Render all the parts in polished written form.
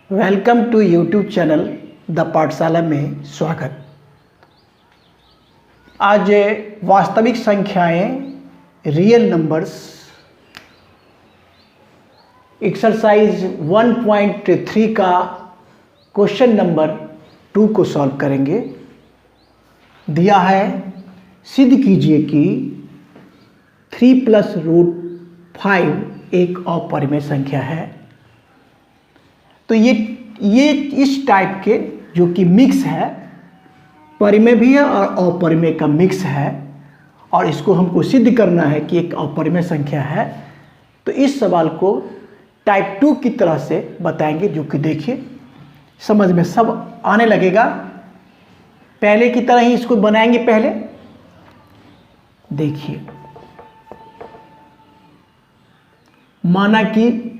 Welcome to YouTube channel the Pathshala में स्वागत। आज वास्तविक संख्याएं रियल नंबर्स एक्सरसाइज 1.3 का क्वेश्चन नंबर 2 को सॉल्व करेंगे। दिया है, सिद्ध कीजिए कि 3 + √5 एक अपरिमेय संख्या है। तो ये इस टाइप के जो कि मिक्स है, परिमेय भी है और अपरिमेय का मिक्स है, और इसको हमको सिद्ध करना है कि एक अपरिमेय संख्या है। तो इस सवाल को टाइप 2 की तरह से बताएंगे, जो कि देखिए समझ में सब आने लगेगा। पहले की तरह ही इसको बनाएंगे। पहले देखिए, माना कि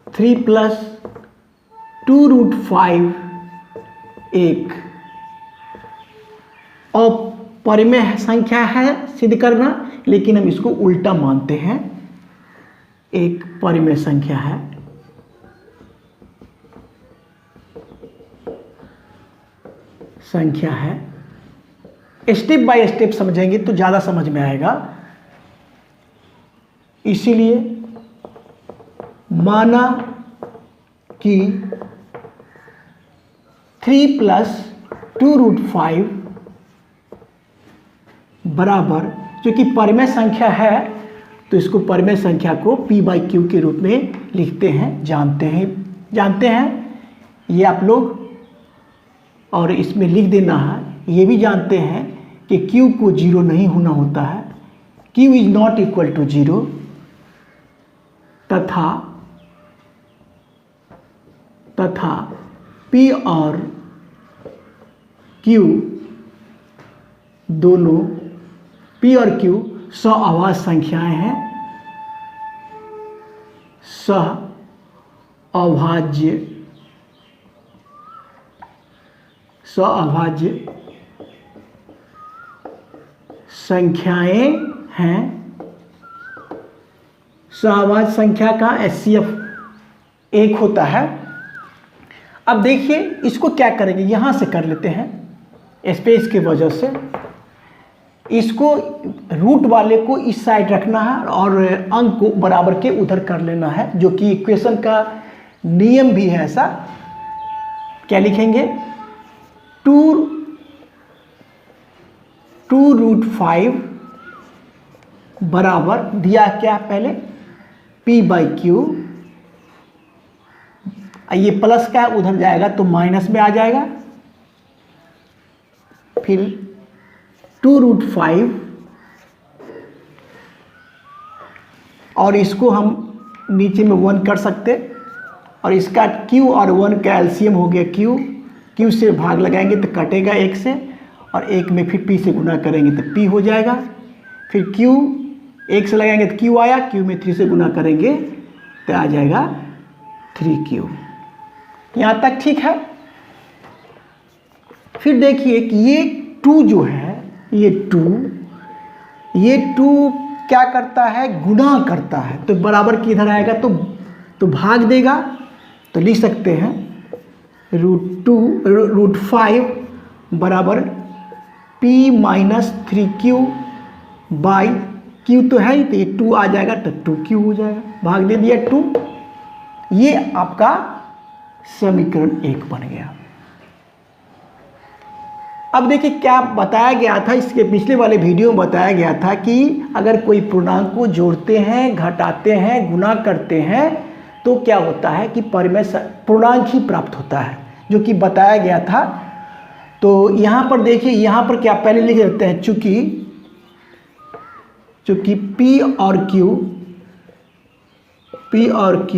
थ्री प्लस 2√5 एक अपरिमेय संख्या है सिद्ध करना, लेकिन हम इसको उल्टा मानते हैं, एक परिमेय संख्या है। स्टेप बाय स्टेप समझेंगे तो ज़्यादा समझ में आएगा। इसीलिए माना कि 3 + 2√5 बराबर, क्योंकि परिमेय संख्या है तो इसको परिमेय संख्या को p/q के रूप में लिखते हैं। जानते हैं ये आप लोग, और इसमें लिख देना है। ये भी जानते हैं कि q को 0 नहीं होना होता है, q ≠ 0, तथा p और q दोनों सह-अभाज्य संख्याएं हैं। सह-अभाज्य संख्याएं हैं। सह-अभाज्य संख्या का HCF 1 होता है। अब देखिए इसको क्या करेंगे, यहाँ से कर लेते हैं स्पेस की वजह से। इसको रूट वाले को इस साइड रखना है और अंक को बराबर के उधर कर लेना है, जो कि इक्वेशन का नियम भी है ऐसा। क्या लिखेंगे, 2√5 बराबर दिया क्या पहले, p/q। ये प्लस का उधर जाएगा तो माइनस में आ जाएगा। फिर 2√5 और इसको हम नीचे में 1 कर सकते, और इसका q और 1 का एलसीएम हो गया q से भाग लगाएंगे तो कटेगा 1 से, और 1 में फिर p से गुना करेंगे तो p हो जाएगा। फिर q 1 से लगाएंगे तो q आया, q में 3 से गुना करेंगे तो आ जाएगा 3q। यहाँ तक ठीक है। फिर देखिए कि ये 2 जो है, ये 2 क्या करता है, गुना करता है। तो बराबर किधर आएगा, तो भाग देगा। तो लिख सकते हैं √5 बराबर p - 3q/q तो है ही, तो ये 2 आ जाएगा तो 2q हो जाएगा। भाग दे दिया 2। ये आपका समीकरण 1 बन गया। अब देखिए क्या बताया गया था, इसके पिछले वाले वीडियो में बताया गया था कि अगर कोई पूर्णांक को जोड़ते हैं, घटाते हैं, गुना करते हैं तो क्या होता है कि परिमेय पूर्णांक ही प्राप्त होता है, जो कि बताया गया था। तो यहाँ पर देखिए, यहाँ पर क्या पहले लिख देते हैं, चूंकि p और q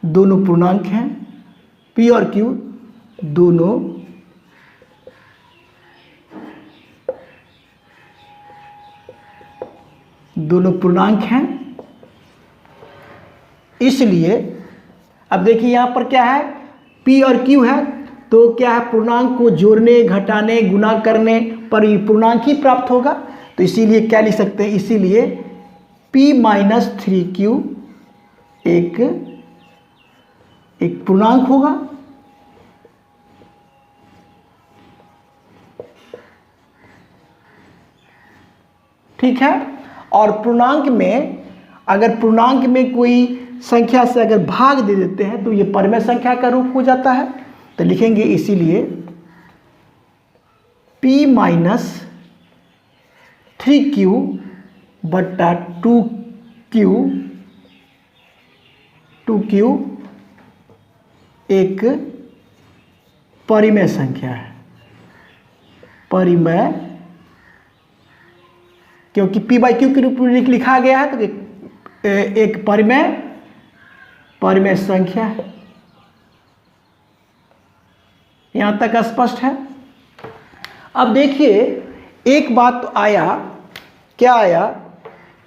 दोनों पूर्णांक हैं, p और q दोनों पूर्णांक हैं। इसलिए अब देखिए यहाँ पर क्या है, p और q है, तो क्या है, पूर्णांक को जोड़ने, घटाने, गुना करने पर ये पूर्णांक ही प्राप्त होगा। तो इसीलिए क्या लिख सकते हैं, इसीलिए p माइनस 3q एक पूर्णांक होगा। ठीक है। और पूर्णांक में, अगर पूर्णांक में कोई संख्या से अगर भाग दे देते हैं तो ये परिमेय संख्या का रूप हो जाता है। तो लिखेंगे इसीलिए p माइनस 3q बट्टा 2q एक परिमेय संख्या है। परिमेय, क्योंकि p बाई क्यू के रूप में लिखा गया है तो एक परिमेय संख्या है। यहां तक स्पष्ट है। अब देखिए एक बात तो आया, क्या आया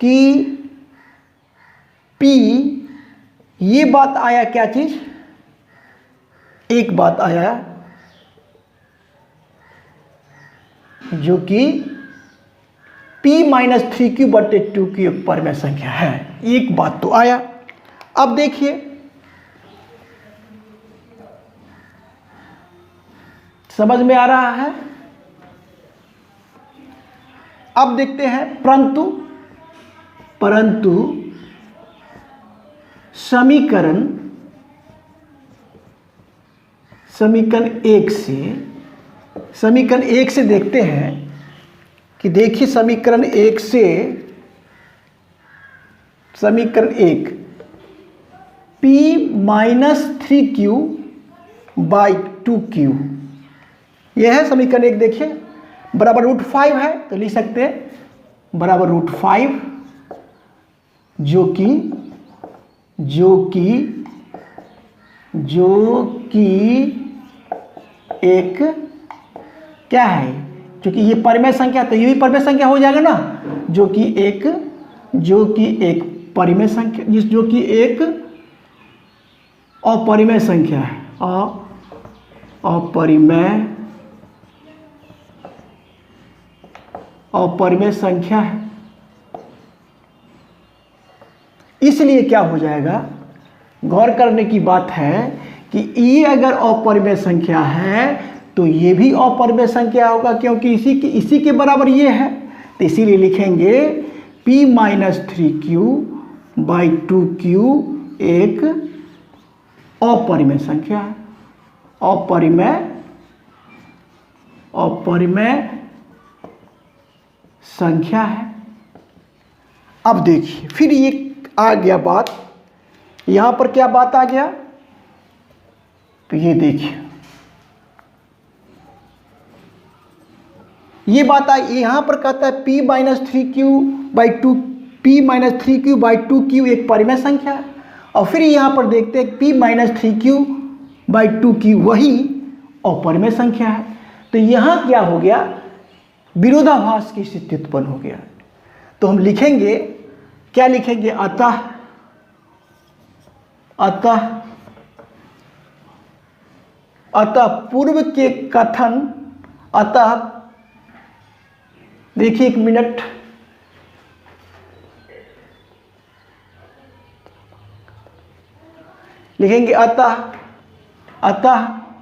कि p, ये बात आया, क्या चीज, एक बात आया जो कि p माइनस 3q बटे 2q एक परिमेय संख्या है। एक बात तो आया। अब देखिए समझ में आ रहा है। अब देखते हैं परंतु समीकरण 1 से देखते हैं कि देखिए समीकरण 1 p minus 3q by 2q, यह है समीकरण 1। देखिए बराबर √5 है तो लिख सकते हैं बराबर √5, जो कि एक क्या है, क्योंकि ये परिमेय संख्या तो ये भी परिमेय संख्या हो जाएगा ना, जो कि एक परिमेय संख्या, जो कि एक अपरिमेय संख्या है। अपरिमेय संख्या है। इसलिए क्या हो जाएगा, गौर करने की बात है कि ये अगर अपरिमेय संख्या है तो ये भी अपरिमेय संख्या होगा, क्योंकि इसी के बराबर ये है। तो इसीलिए लिखेंगे p minus 3q by 2q एक अपरिमेय संख्या है। अपरिमेय संख्या है। अब देखिए फिर ये आ गया बात, यहां पर क्या बात आ गया, तो ये देखिए ये बात आई, यहां पर कहता है p minus 3q by 2q एक परिमेय संख्या है। और फिर यहां पर देखते हैं p minus 3q by 2q वही अपरिमेय संख्या है। तो यहां क्या हो गया, विरोधाभास की स्थिति उत्पन्न हो गया। तो हम लिखेंगे, क्या लिखेंगे, अतः पूर्व के कथन, अतः देखिए 1 मिनट, लिखेंगे अतः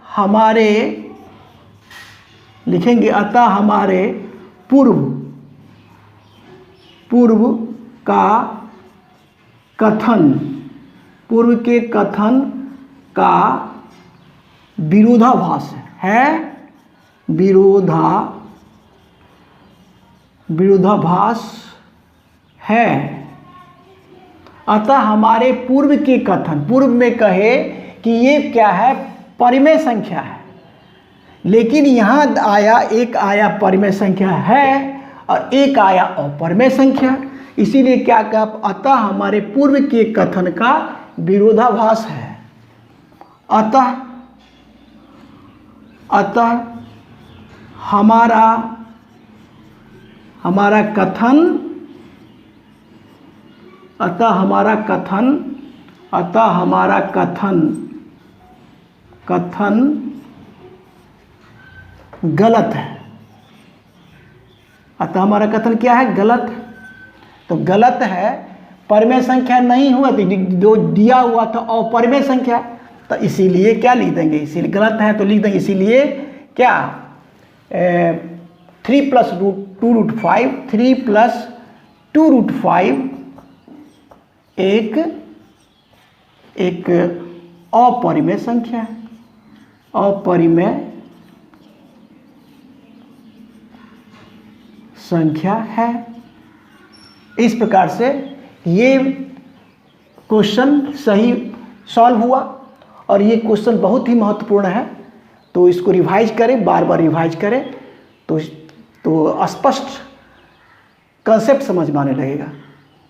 हमारे पूर्व के कथन का विरोधाभास है, विरोधाभास है। अतः हमारे पूर्व के कथन, पूर्व में कहे कि ये क्या है, परिमेय संख्या है, लेकिन यहां एक आया परिमेय संख्या है और एक आया अपरिमेय संख्या। इसीलिए क्या कहा, अतः हमारे पूर्व के कथन का विरोधाभास है। अतः हमारा कथन गलत है। अतः हमारा कथन क्या है? गलत। तो गलत है, परिमेय संख्या नहीं हुआ तो जो दिया हुआ था अपरिमेय संख्या, तो इसीलिए क्या लिख देंगे? इसीलिए गलत है तो लिख देंगे इसीलिए क्या 3 + √2√5, 3 + 2√5 एक अपरिमेय संख्या है, अपरिमेय संख्या है। इस प्रकार से ये क्वेश्चन सही सॉल्व हुआ और ये क्वेश्चन बहुत ही महत्वपूर्ण है, तो इसको रिवाइज करें, बार बार रिवाइज करें तो स्पष्ट कंसेप्ट समझ में आने लगेगा।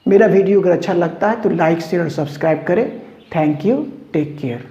मेरा वीडियो अगर अच्छा लगता है तो लाइक शेयर और सब्सक्राइब करें। Thank you, take care.